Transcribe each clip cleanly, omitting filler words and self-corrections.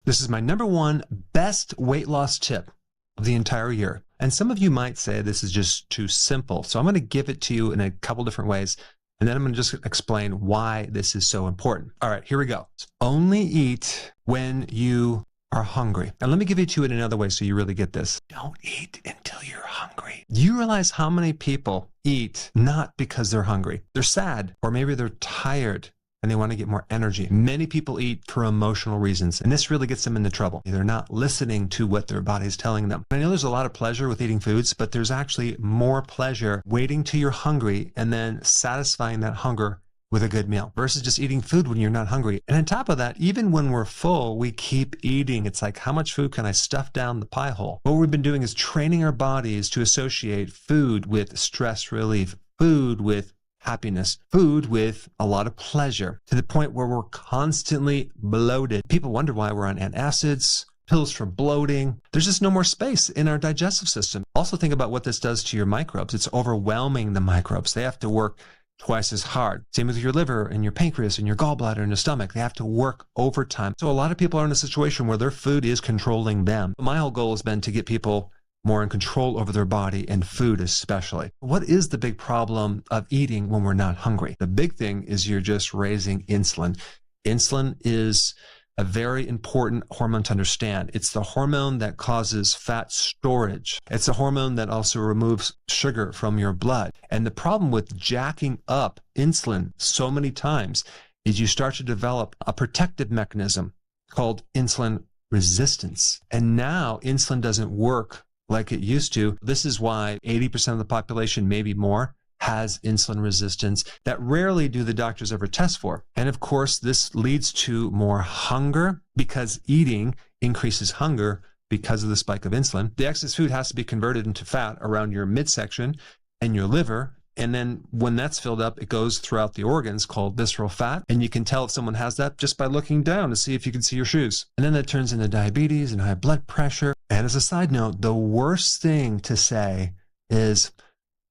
This is my number one best weight loss tip of the entire year. And some of you might say this is just too simple. So I'm going to give it to you in a couple different ways. And then I'm going to just explain why this is so important. All right, here we go. Only eat when you are hungry. And let me give it to you in another way so you really get this. Don't eat until you're hungry. You realize how many people eat not because they're hungry. They're sad, or maybe they're tired and they want to get more energy. Many people eat for emotional reasons, and this really gets them into trouble. They're not listening to what their body's telling them. I know there's a lot of pleasure with eating foods, but there's actually more pleasure waiting till you're hungry and then satisfying that hunger with a good meal versus just eating food when you're not hungry. And on top of that, even when we're full, we keep eating. It's like, how much food can I stuff down the pie hole? What we've been doing is training our bodies to associate food with stress relief, food with happiness, food with a lot of pleasure, to the point where we're constantly bloated. People wonder why we're on antacids, pills for bloating. There's just no more space in our digestive system. Also think about what this does to your microbes. It's overwhelming the microbes. They have to work twice as hard. Same with your liver and your pancreas and your gallbladder and your stomach. They have to work overtime. So a lot of people are in a situation where their food is controlling them. My whole goal has been to get people more in control over their body and food especially. What is the big problem of eating when we're not hungry? The big thing is you're just raising insulin. Insulin is a very important hormone to understand. It's the hormone that causes fat storage. It's a hormone that also removes sugar from your blood. And the problem with jacking up insulin so many times is you start to develop a protective mechanism called insulin resistance. And now insulin doesn't work like it used to. This is why 80% of the population, maybe more, has insulin resistance that rarely do the doctors ever test for. And of course, this leads to more hunger because eating increases hunger because of the spike of insulin. The excess food has to be converted into fat around your midsection and your liver. And then when that's filled up, it goes throughout the organs called visceral fat. And you can tell if someone has that just by looking down to see if you can see your shoes. And then that turns into diabetes and high blood pressure. And as a side note, the worst thing to say is,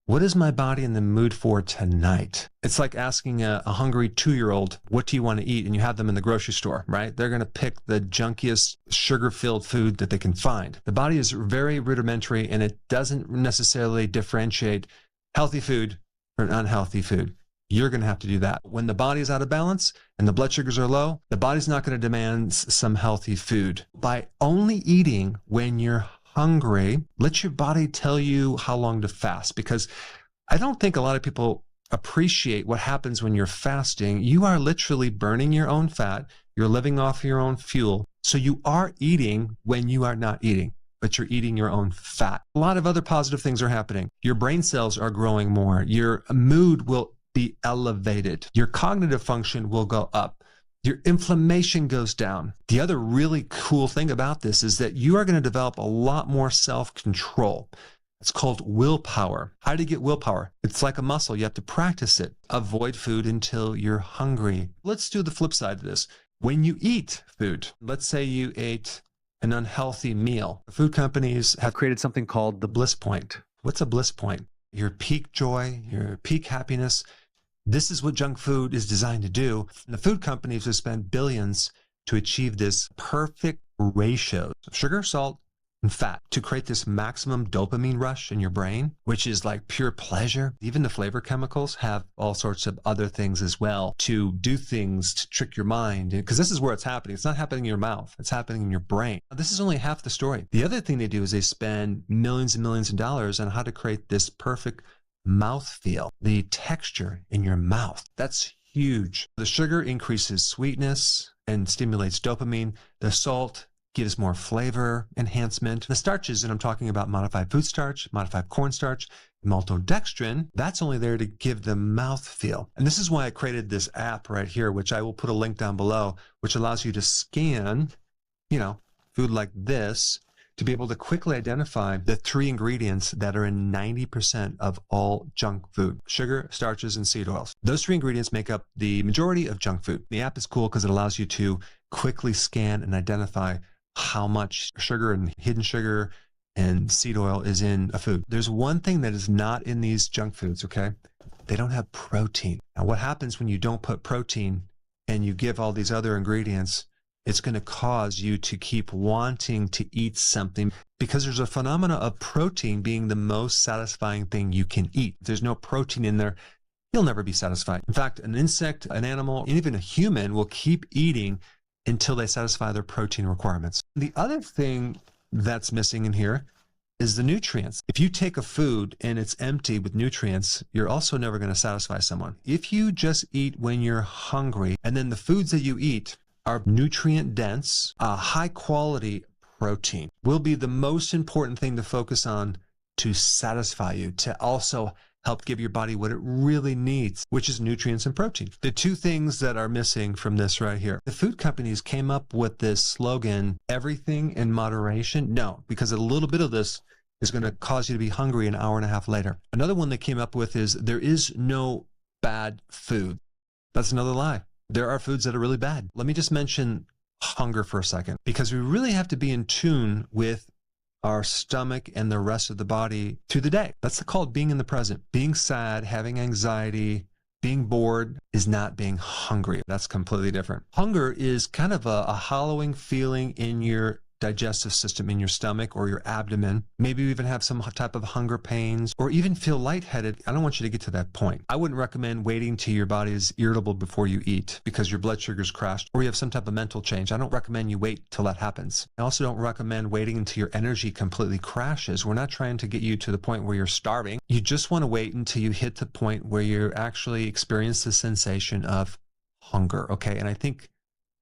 what is my body in the mood for tonight? It's like asking a hungry 2-year-old, what do you want to eat? And you have them in the grocery store, right? They're going to pick the junkiest sugar-filled food that they can find. The body is very rudimentary and it doesn't necessarily differentiate healthy food from unhealthy food. You're going to have to do that. When the body is out of balance and the blood sugars are low, the body's not going to demand some healthy food. By only eating when you're hungry, let your body tell you how long to fast, because I don't think a lot of people appreciate what happens when you're fasting. You are literally burning your own fat. You're living off your own fuel. So you are eating when you are not eating, but you're eating your own fat. A lot of other positive things are happening. Your brain cells are growing more. Your mood will be elevated. Your cognitive function will go up. Your inflammation goes down. The other really cool thing about this is that you are going to develop a lot more self-control. It's called willpower. How do you get willpower? It's like a muscle. You have to practice it. Avoid food until you're hungry. Let's do the flip side of this. When you eat food, let's say you ate an unhealthy meal. Food companies have created something called the bliss point. What's a bliss point? Your peak joy, your peak happiness. This is what junk food is designed to do. And the food companies have spent billions to achieve this perfect ratio of sugar, salt, and fat to create this maximum dopamine rush in your brain, which is like pure pleasure. Even the flavor chemicals have all sorts of other things as well to do things to trick your mind, because this is where it's happening. It's not happening in your mouth. It's happening in your brain. Now, this is only half the story. The other thing they do is they spend millions and millions of dollars on how to create this perfect mouthfeel, the texture in your mouth. That's huge. The sugar increases sweetness and stimulates dopamine. The salt gives more flavor enhancement. The starches, and I'm talking about modified food starch, modified cornstarch, maltodextrin, that's only there to give the mouthfeel. And this is why I created this app right here, which I will put a link down below, which allows you to scan, food like this, to be able to quickly identify the 3 ingredients that are in 90% of all junk food: sugar, starches, and seed oils. Those 3 ingredients make up the majority of junk food. The app is cool because it allows you to quickly scan and identify how much sugar and hidden sugar and seed oil is in a food. There's one thing that is not in these junk foods, okay? They don't have protein. Now, what happens when you don't put protein and you give all these other ingredients it's going to cause you to keep wanting to eat something because there's a phenomena of protein being the most satisfying thing you can eat. If there's no protein in there, you'll never be satisfied. In fact, an insect, an animal, and even a human will keep eating until they satisfy their protein requirements. The other thing that's missing in here is the nutrients. If you take a food and it's empty with nutrients, you're also never going to satisfy someone. If you just eat when you're hungry, and then the foods that you eat are nutrient dense, high quality protein will be the most important thing to focus on to satisfy you, to also help give your body what it really needs, which is nutrients and protein. The two things that are missing from this right here. The food companies came up with this slogan, everything in moderation. No, because a little bit of this is going to cause you to be hungry an hour and a half later. Another one they came up with is there is no bad food. That's another lie. There are foods that are really bad. Let me just mention hunger for a second, because we really have to be in tune with our stomach and the rest of the body through the day. That's called being in the present. Being sad, having anxiety, being bored is not being hungry. That's completely different. Hunger is kind of a hollowing feeling in your digestive system, in your stomach or your abdomen. Maybe you even have some type of hunger pains or even feel lightheaded. I don't want you to get to that point. I wouldn't recommend waiting till your body is irritable before you eat because your blood sugar's crashed or you have some type of mental change. I don't recommend you wait till that happens. I also don't recommend waiting until your energy completely crashes. We're not trying to get you to the point where you're starving. You just want to wait until you hit the point where you actually experience the sensation of hunger, okay? And I think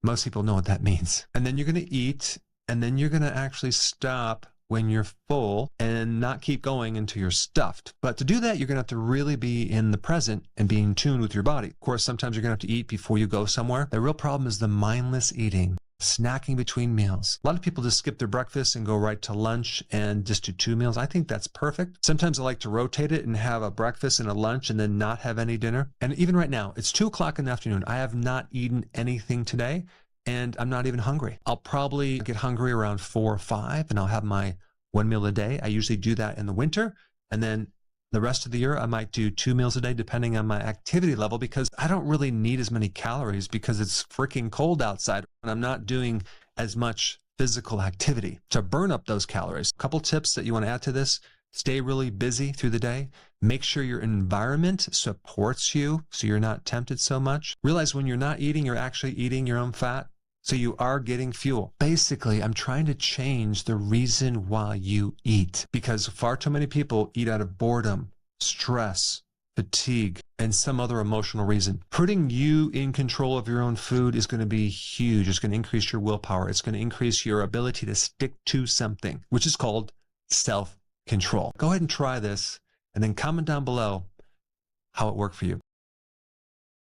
most people know what that means. And then you're going to eat, and then you're going to actually stop when you're full and not keep going until you're stuffed. But to do that, you're going to have to really be in the present and be in tune with your body. Of course, sometimes you're going to have to eat before you go somewhere. The real problem is the mindless eating, snacking between meals. A lot of people just skip their breakfast and go right to lunch and just do 2 meals. I think that's perfect. Sometimes I like to rotate it and have a breakfast and a lunch and then not have any dinner. And even right now, it's 2 o'clock in the afternoon. I have not eaten anything today. And I'm not even hungry. I'll probably get hungry around 4 or 5 and I'll have my 1 meal a day. I usually do that in the winter. And then the rest of the year, I might do 2 meals a day depending on my activity level because I don't really need as many calories because it's freaking cold outside and I'm not doing as much physical activity to burn up those calories. A couple tips that you want to add to this: stay really busy through the day. Make sure your environment supports you so you're not tempted so much. Realize when you're not eating, you're actually eating your own fat. So you are getting fuel. Basically, I'm trying to change the reason why you eat because far too many people eat out of boredom, stress, fatigue, and some other emotional reason. Putting you in control of your own food is going to be huge. It's going to increase your willpower. It's going to increase your ability to stick to something, which is called self-control. Go ahead and try this and then comment down below how it worked for you.